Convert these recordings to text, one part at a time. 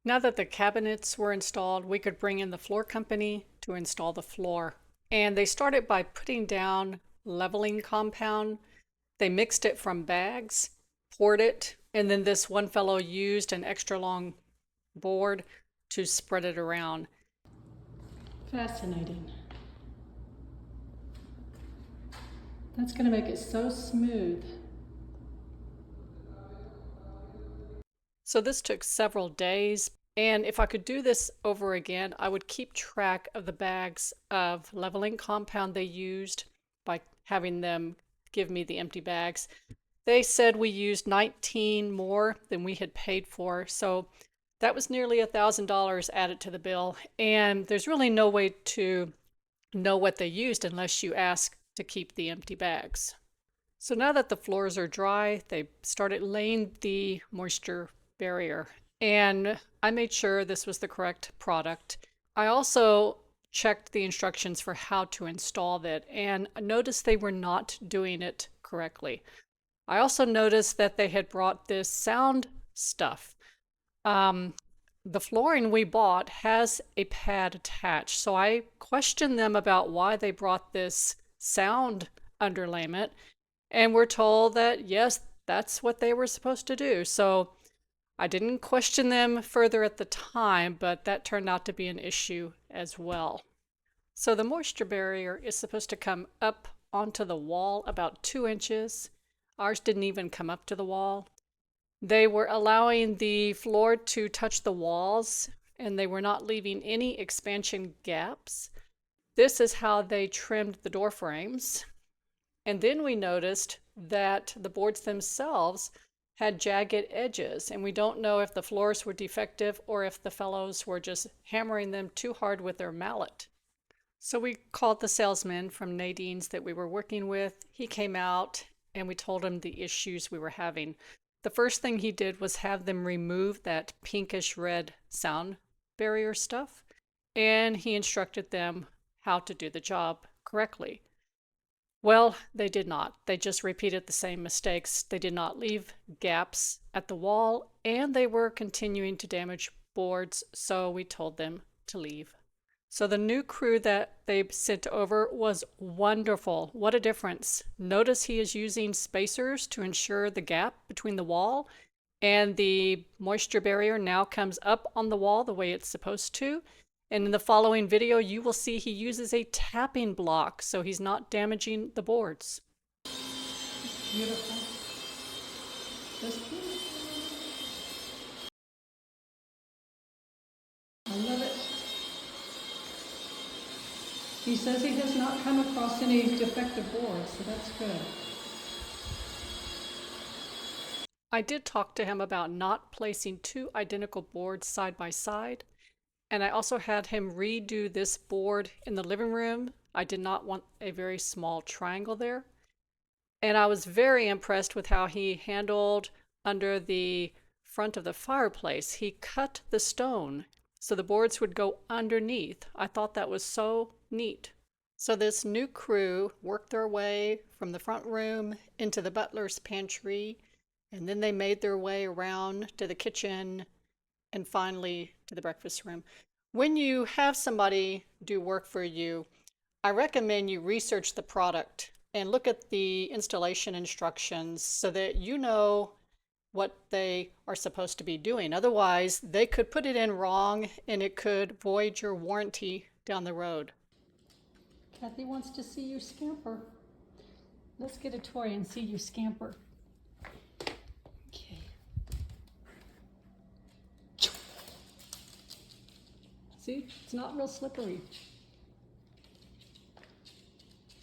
Now that the cabinets were installed, we could bring in the floor company to install the floor. And they started by putting down leveling compound. They mixed it from bags, poured it, and then this one fellow used an extra long board to spread it around. Fascinating. That's going to make it so smooth. So this took several days, and if I could do this over again, I would keep track of the bags of leveling compound they used by having them give me the empty bags. They said we used 19 more than we had paid for, so that was nearly $1,000 added to the bill, and there's really no way to know what they used unless you ask to keep the empty bags. So now that the floors are dry, they started laying the moisture barrier, and I made sure this was the correct product. I also checked the instructions for how to install that and noticed they were not doing it correctly. I also noticed that they had brought this sound stuff. The flooring we bought has a pad attached, so I questioned them about why they brought this sound underlayment, and we're told that yes, that's what they were supposed to do. So I didn't question them further at the time, but that turned out to be an issue as well. So the moisture barrier is supposed to come up onto the wall about 2 inches. Ours didn't even come up to the wall. They were allowing the floor to touch the walls, and they were not leaving any expansion gaps. This is how they trimmed the door frames. And then we noticed that the boards themselves had jagged edges, and we don't know if the floors were defective or if the fellows were just hammering them too hard with their mallet. So we called the salesman from Nadine's that we were working with. He came out and we told him the issues we were having. The first thing he did was have them remove that pinkish red sound barrier stuff, and he instructed them how to do the job correctly. Well, they did not. They just repeated the same mistakes. They did not leave gaps at the wall, and they were continuing to damage boards, so we told them to leave. So the new crew that they sent over was wonderful. What a difference. Notice he is using spacers to ensure the gap between the wall and the moisture barrier now comes up on the wall the way it's supposed to. And in the following video, you will see he uses a tapping block so he's not damaging the boards. Beautiful. Just beautiful. I love it. He says he has not come across any defective boards, so that's good. I did talk to him about not placing two identical boards side by side. And I also had him redo this board in the living room. I did not want a very small triangle there. And I was very impressed with how he handled under the front of the fireplace. He cut the stone so the boards would go underneath. I thought that was so neat. So this new crew worked their way from the front room into the butler's pantry, and then they made their way around to the kitchen and finally to the breakfast room. When you have somebody do work for you, I recommend you research the product and look at the installation instructions so that you know what they are supposed to be doing. Otherwise, they could put it in wrong and it could void your warranty down the road. Kathy wants to see you scamper. Let's get a toy and see you scamper. Okay. See, it's not real slippery.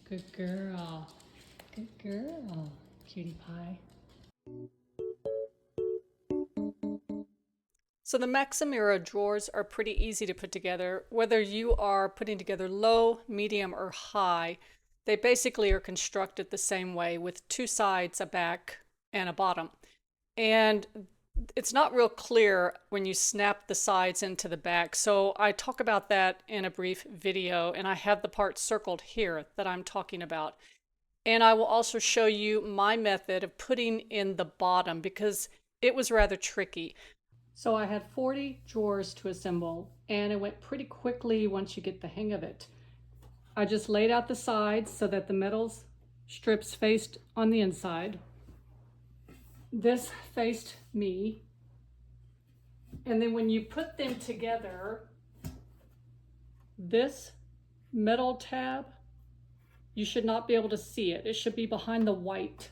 Good girl. Good girl, cutie pie. So the Maximera drawers are pretty easy to put together. Whether you are putting together low, medium, or high, they basically are constructed the same way with two sides, a back, and a bottom. And it's not real clear when you snap the sides into the back. So I talk about that in a brief video, and I have the part circled here that I'm talking about. And I will also show you my method of putting in the bottom because it was rather tricky. So I had 40 drawers to assemble, and it went pretty quickly once you get the hang of it. I just laid out the sides so that the metal strips faced on the inside. This faced me. And then when you put them together, this metal tab, you should not be able to see it. It should be behind the white.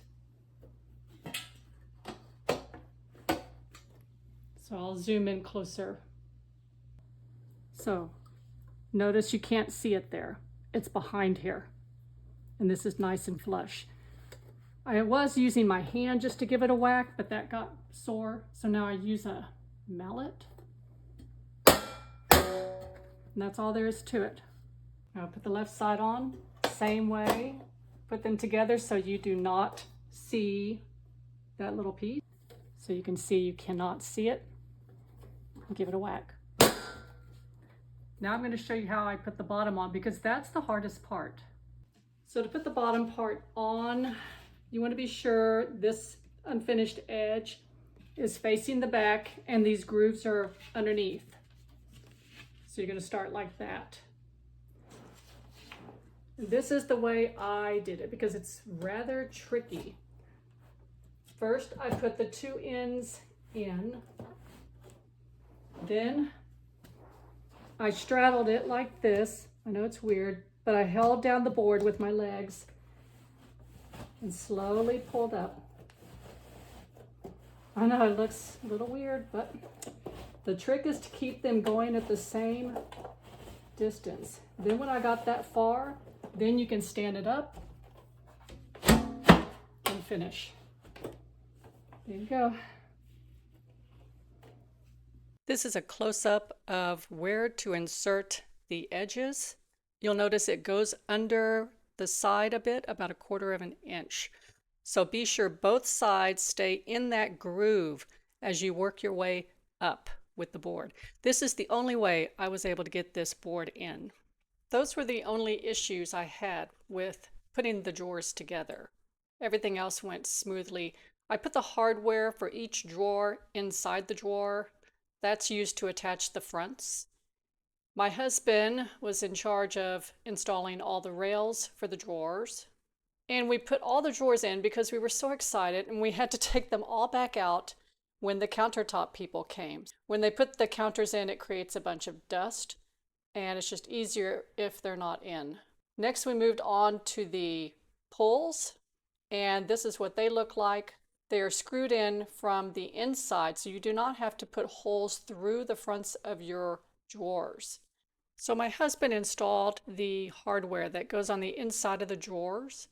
So I'll zoom in closer. So notice you can't see it there. It's behind here. And this is nice and flush. I was using my hand just to give it a whack, but that got sore. So now I use a mallet. And that's all there is to it. Now put the left side on, same way. Put them together so you do not see that little piece. So you can see you cannot see it. Give it a whack. Now I'm going to show you how I put the bottom on, because that's the hardest part. So to put the bottom part on, you want to be sure this unfinished edge is facing the back and these grooves are underneath. So you're going to start like that. This is the way I did it because it's rather tricky. First, I put the two ends in. Then I straddled it like this. I know it's weird, but I held down the board with my legs and slowly pulled up. I know it looks a little weird, but the trick is to keep them going at the same distance. Then when I got that far, then you can stand it up and finish. There you go. This is a close-up of where to insert the edges. You'll notice it goes under the side a bit, about 1/4 of an inch. So be sure both sides stay in that groove as you work your way up with the board. This is the only way I was able to get this board in. Those were the only issues I had with putting the drawers together. Everything else went smoothly. I put the hardware for each drawer inside the drawer. That's used to attach the fronts. My husband was in charge of installing all the rails for the drawers. And we put all the drawers in because we were so excited, and we had to take them all back out when the countertop people came. When they put the counters in, it creates a bunch of dust, and it's just easier if they're not in. Next, we moved on to the pulls, and this is what they look like. They are screwed in from the inside, so you do not have to put holes through the fronts of your drawers. So my husband installed the hardware that goes on the inside of the drawers,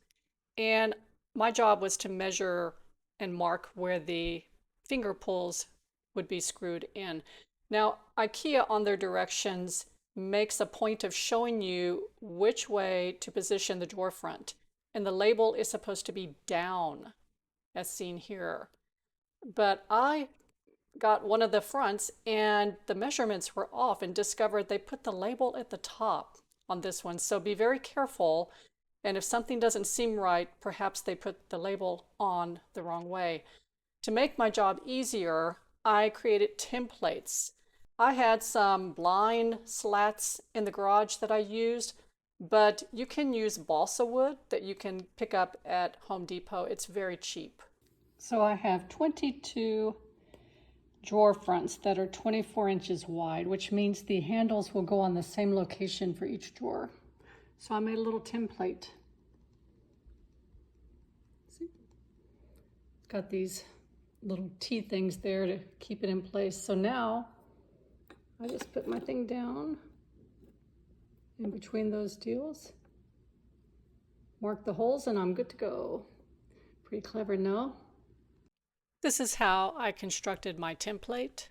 and my job was to measure and mark where the finger pulls would be screwed in. Now, Ikea on their directions makes a point of showing you which way to position the drawer front, and the label is supposed to be down, as seen here. But I got one of the fronts and the measurements were off, and discovered they put the label at the top on this one. So be very careful, and if something doesn't seem right, perhaps they put the label on the wrong way. To make my job easier, I created templates. I had some blind slats in the garage that I used, but you can use balsa wood that you can pick up at Home Depot. It's very cheap. So I have 22 drawer fronts that are 24 inches wide, which means the handles will go on the same location for each drawer. So I made a little template. See? It's got these little T things there to keep it in place. So now I just put my thing down in between those deals, mark the holes, and I'm good to go. Pretty clever, no? This is how I constructed my template.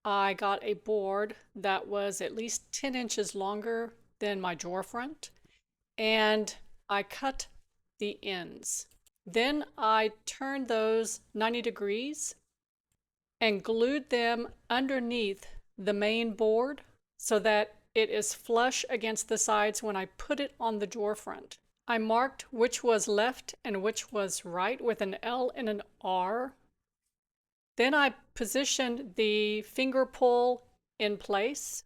I got a board that was at least 10 inches longer than my drawer front, and I cut the ends. Then I turned those 90 degrees and glued them underneath the main board so that it is flush against the sides when I put it on the drawer front. I marked which was left and which was right with an L and an R. Then I positioned the finger pull in place.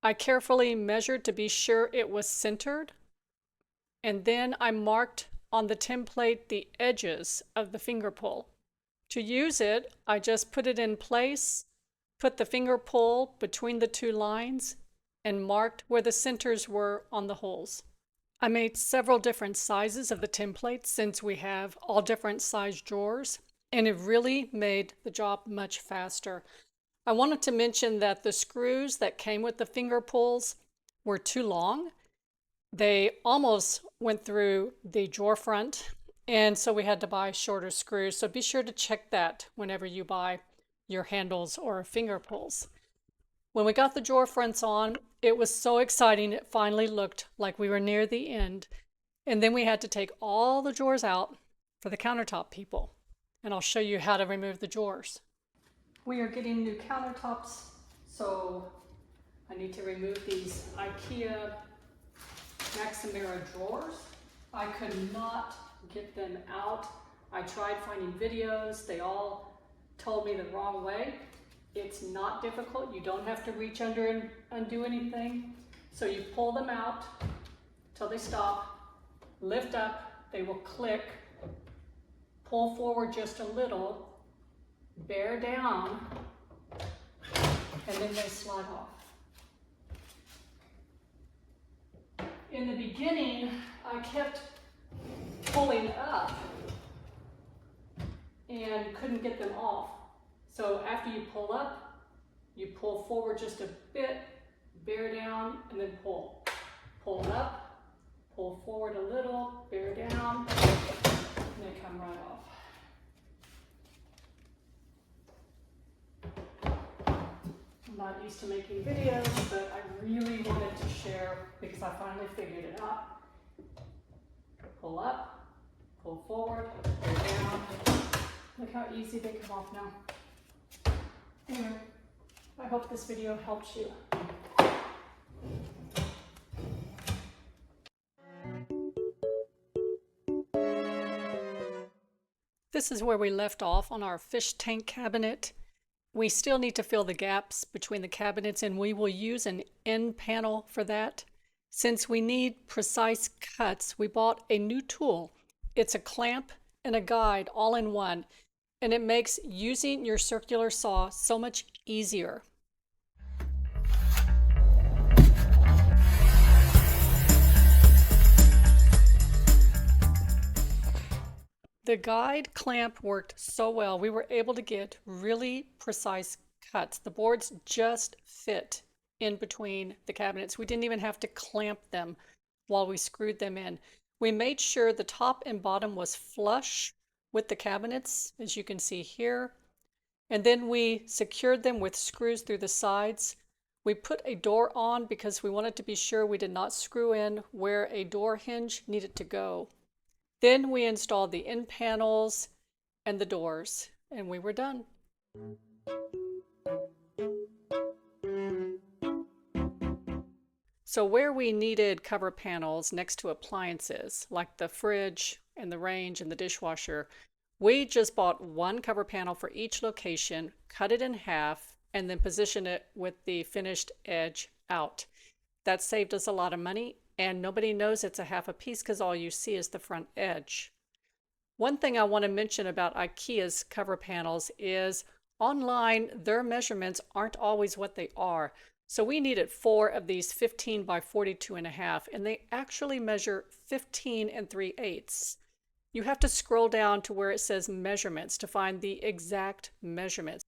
I carefully measured to be sure it was centered. And then I marked on the template the edges of the finger pull. To use it, I just put it in place, put the finger pull between the two lines, and marked where the centers were on the holes. I made several different sizes of the template since we have all different size drawers, and it really made the job much faster. I wanted to mention that the screws that came with the finger pulls were too long. They almost went through the drawer front, and so we had to buy shorter screws. So be sure to check that whenever you buy your handles or finger pulls. When we got the drawer fronts on, it was so exciting. It finally looked like we were near the end. And then we had to take all the drawers out for the countertop people. And I'll show you how to remove the drawers. We are getting new countertops, so I need to remove these Ikea Maximera drawers. I could not get them out. I tried finding videos. They all told me the wrong way. It's not difficult. You don't have to reach under and undo anything. So you pull them out till they stop, lift up, they will click, pull forward just a little, bear down, and then they slide off. In the beginning, I kept pulling up and couldn't get them off. So after you pull up, you pull forward just a bit, bear down, and then pull. Pull up, pull forward a little, bear down, and they come right off. I'm not used to making videos, but I really wanted to share because I finally figured it out. Pull up, pull forward, bear down. Look how easy they come off now. Anyway, I hope this video helps you. This is where we left off on our fish tank cabinet. We still need to fill the gaps between the cabinets, and we will use an end panel for that. Since we need precise cuts, we bought a new tool. It's a clamp and a guide all in one, and it makes using your circular saw so much easier. The guide clamp worked so well, we were able to get really precise cuts. The boards just fit in between the cabinets. We didn't even have to clamp them while we screwed them in. We made sure the top and bottom was flush with the cabinets, as you can see here. And then we secured them with screws through the sides. We put a door on because we wanted to be sure we did not screw in where a door hinge needed to go. Then we installed the end panels and the doors, and we were done. So where we needed cover panels next to appliances, like the fridge and the range and the dishwasher, we just bought one cover panel for each location, cut it in half, and then positioned it with the finished edge out. That saved us a lot of money, and nobody knows it's a half a piece because all you see is the front edge. One thing I want to mention about IKEA's cover panels is online, their measurements aren't always what they are. So we needed 4 of these 15 by 42.5, and they actually measure 15 3/8. You have to scroll down to where it says measurements to find the exact measurements.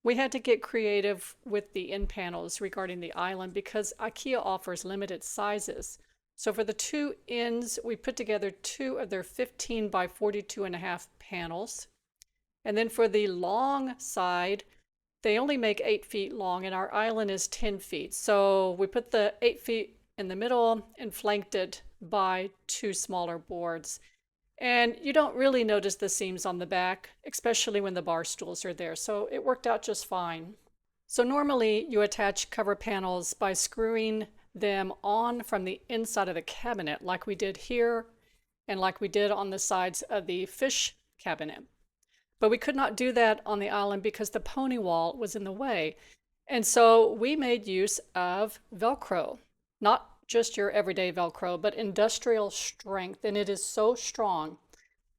We had to get creative with the end panels regarding the island because IKEA offers limited sizes. So for the 2 ends, we put together 2 of their 15 by 42.5 panels. And then for the long side, they only make 8 feet long and our island is 10 feet. So we put the 8 feet in the middle and flanked it by 2 smaller boards. And you don't really notice the seams on the back, especially when the bar stools are there. So it worked out just fine. So normally you attach cover panels by screwing them on from the inside of the cabinet like we did here and like we did on the sides of the fish cabinet. But we could not do that on the island because the pony wall was in the way. And so we made use of Velcro, not just your everyday Velcro, but industrial strength. And it is so strong.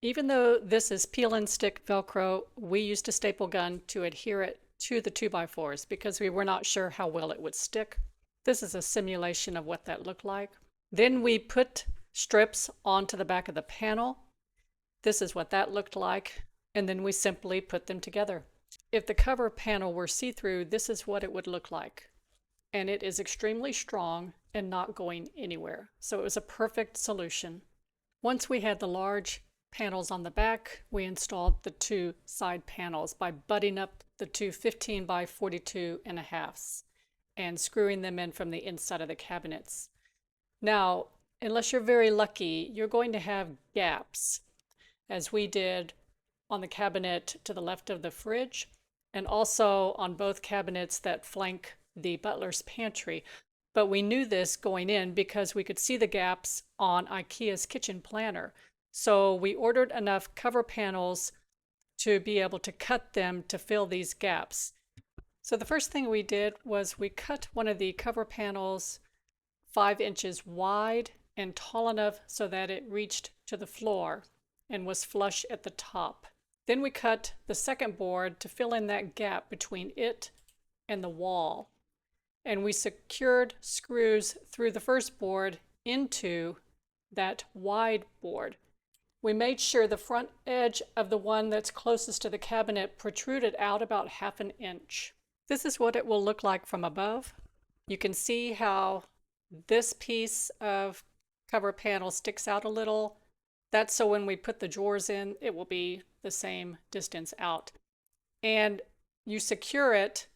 Even though this is peel and stick Velcro, we used a staple gun to adhere it to the 2x4s because we were not sure how well it would stick. This is a simulation of what that looked like. Then we put strips onto the back of the panel. This is what that looked like. And then we simply put them together. If the cover panel were see-through, this is what it would look like. And it is extremely strong and not going anywhere. So it was a perfect solution. Once we had the large panels on the back, we installed the two side panels by butting up the two 15 by 42.5s and screwing them in from the inside of the cabinets. Now, unless you're very lucky, you're going to have gaps, as we did on the cabinet to the left of the fridge, and also on both cabinets that flank the butler's pantry. But we knew this going in because we could see the gaps on Ikea's kitchen planner. So we ordered enough cover panels to be able to cut them to fill these gaps. So the first thing we did was we cut one of the cover panels 5 inches wide and tall enough so that it reached to the floor and was flush at the top. Then we cut the second board to fill in that gap between it and the wall. And we secured screws through the first board into that wide board. We made sure the front edge of the one that's closest to the cabinet protruded out about 1/2 inch. This is what it will look like from above. You can see how this piece of cover panel sticks out a little. That's so when we put the drawers in, it will be the same distance out. And you secure it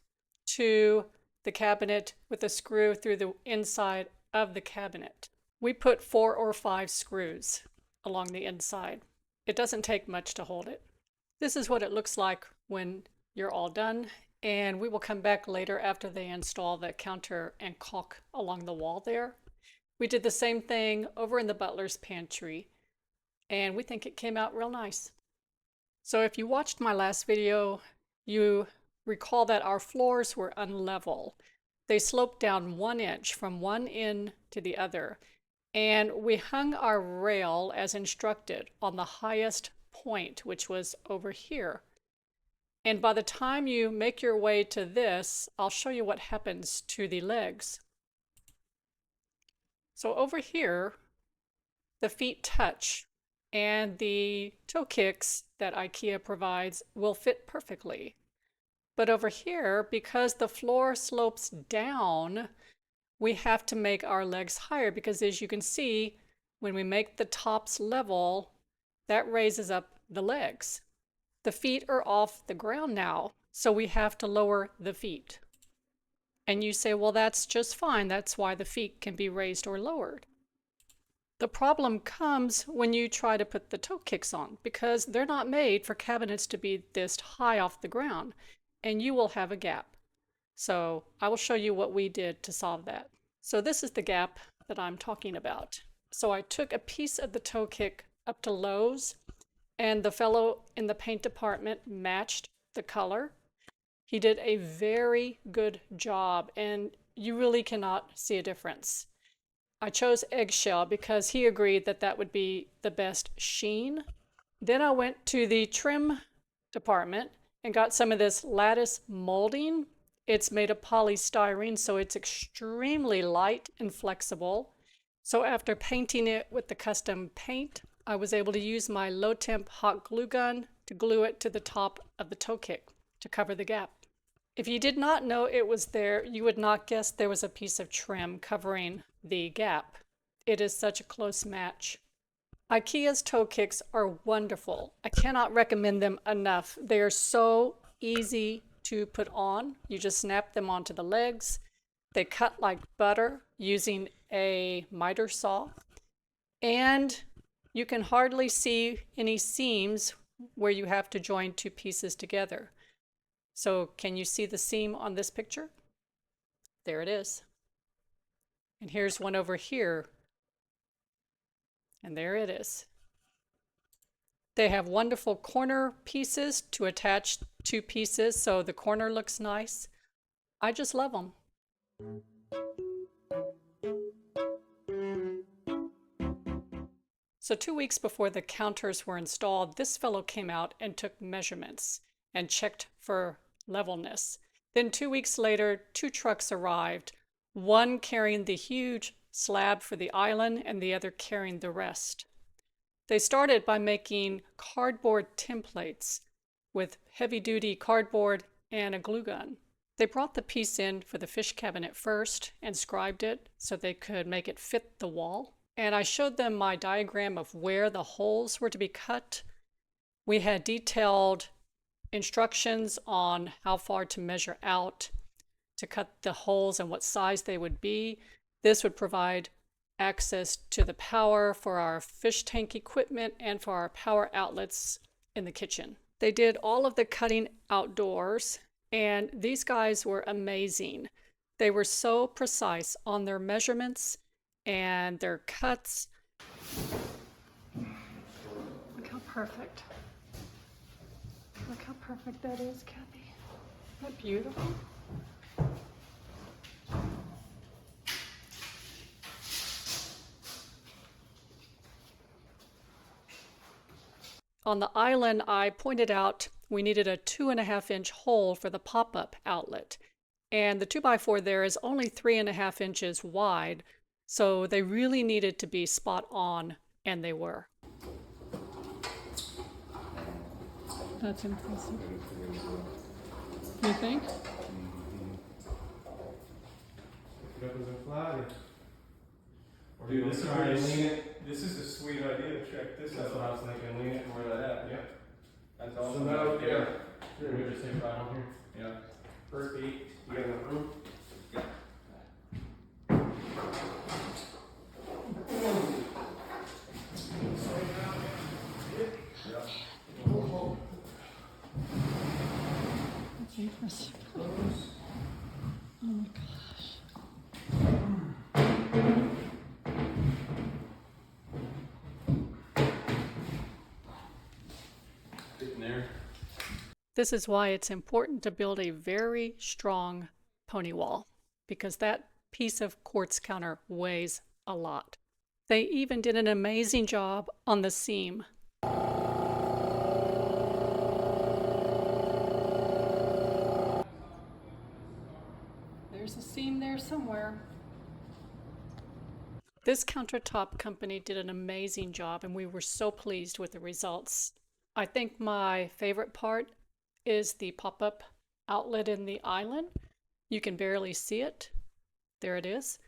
to the cabinet with a screw through the inside of the cabinet. We put 4 or 5 screws along the inside. It doesn't take much to hold it. This is what it looks like when you're all done, and we will come back later after they install the counter and caulk along the wall there. We did the same thing over in the butler's pantry, and we think it came out real nice. So if you watched my last video, you recall that our floors were unlevel. They sloped down 1 inch from one end to the other, and we hung our rail as instructed on the highest point, which was over here. And by the time you make your way to this, I'll show you what happens to the legs. So over here, the feet touch, and the toe kicks that Ikea provides will fit perfectly. But over here, because the floor slopes down, we have to make our legs higher because, as you can see, when we make the tops level, that raises up the legs. The feet are off the ground now, so we have to lower the feet. And you say, well, that's just fine. That's why the feet can be raised or lowered. The problem comes when you try to put the toe kicks on because they're not made for cabinets to be this high off the ground, and you will have a gap. So I will show you what we did to solve that. So this is the gap that I'm talking about. So I took a piece of the toe kick up to Lowe's, and the fellow in the paint department matched the color. He did a very good job, and you really cannot see a difference. I chose eggshell because he agreed that that would be the best sheen. Then I went to the trim department and got some of this lattice molding. It's made of polystyrene, so it's extremely light and flexible. So after painting it with the custom paint, I was able to use my low temp hot glue gun to glue it to the top of the toe kick to cover the gap. If you did not know it was there, you would not guess there was a piece of trim covering the gap. It is such a close match. Ikea's toe kicks are wonderful. I cannot recommend them enough. They are so easy to put on. You just snap them onto the legs. They cut like butter using a miter saw. And you can hardly see any seams where you have to join two pieces together. So can you see the seam on this picture? There it is. And here's one over here. And there it is. They have wonderful corner pieces to attach two pieces so the corner looks nice. I just love them. So 2 weeks before the counters were installed, this fellow came out and took measurements and checked for levelness. Then 2 weeks later, 2 trucks arrived, one carrying the huge slab for the island and the other carrying the rest. They started by making cardboard templates with heavy-duty cardboard and a glue gun. They brought the piece in for the fish cabinet first and scribed it so they could make it fit the wall. And I showed them my diagram of where the holes were to be cut. We had detailed instructions on how far to measure out to cut the holes and what size they would be. This would provide access to the power for our fish tank equipment and for our power outlets in the kitchen. They did all of the cutting outdoors, and these guys were amazing. They were so precise on their measurements and their cuts. Look how perfect. Look how perfect that is, Kathy. Isn't that beautiful? On the island, I pointed out we needed a 2.5-inch hole for the pop-up outlet. And the 2x4 there is only 3.5 inches wide, so they really needed to be spot on, and they were. That's impressive. You think? Dude, this is a sweet idea. Check this out. That's what I was thinking. Lean it where that at. Yep. That's awesome. So now, yeah. Here, we just take right on here. Yeah. Perfect. You got enough room? Yeah. That's impressive. Oh my gosh. There. This is why it's important to build a very strong pony wall, because that piece of quartz counter weighs a lot. They even did an amazing job on the seam. There's a seam there somewhere. This countertop company did an amazing job, and we were so pleased with the results. I think my favorite part is the pop-up outlet in the island. You can barely see it. There it is.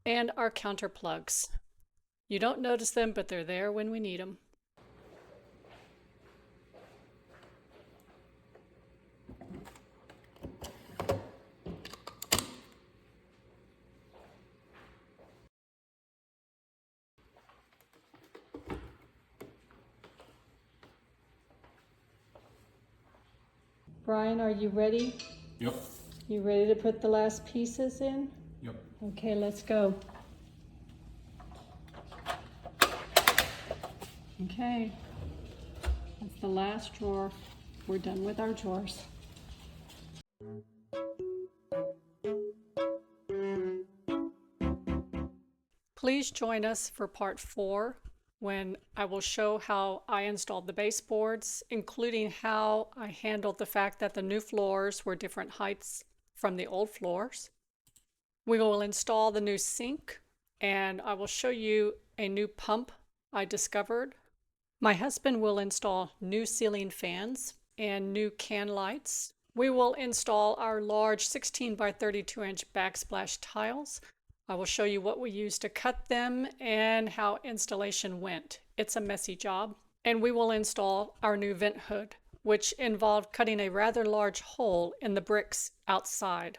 And our counter plugs. You don't notice them, but they're there when we need them. Brian, are you ready? Yep. You ready to put the last pieces in? Yep. Okay, let's go. Okay, that's the last drawer. We're done with our drawers. Please join us for part 4, when I will show how I installed the baseboards, including how I handled the fact that the new floors were different heights from the old floors. We will install the new sink, and I will show you a new pump I discovered. My husband will install new ceiling fans and new can lights. We will install our large 16 by 32 inch backsplash tiles. I will show you what we used to cut them and how installation went. It's a messy job. And we will install our new vent hood, which involved cutting a rather large hole in the bricks outside.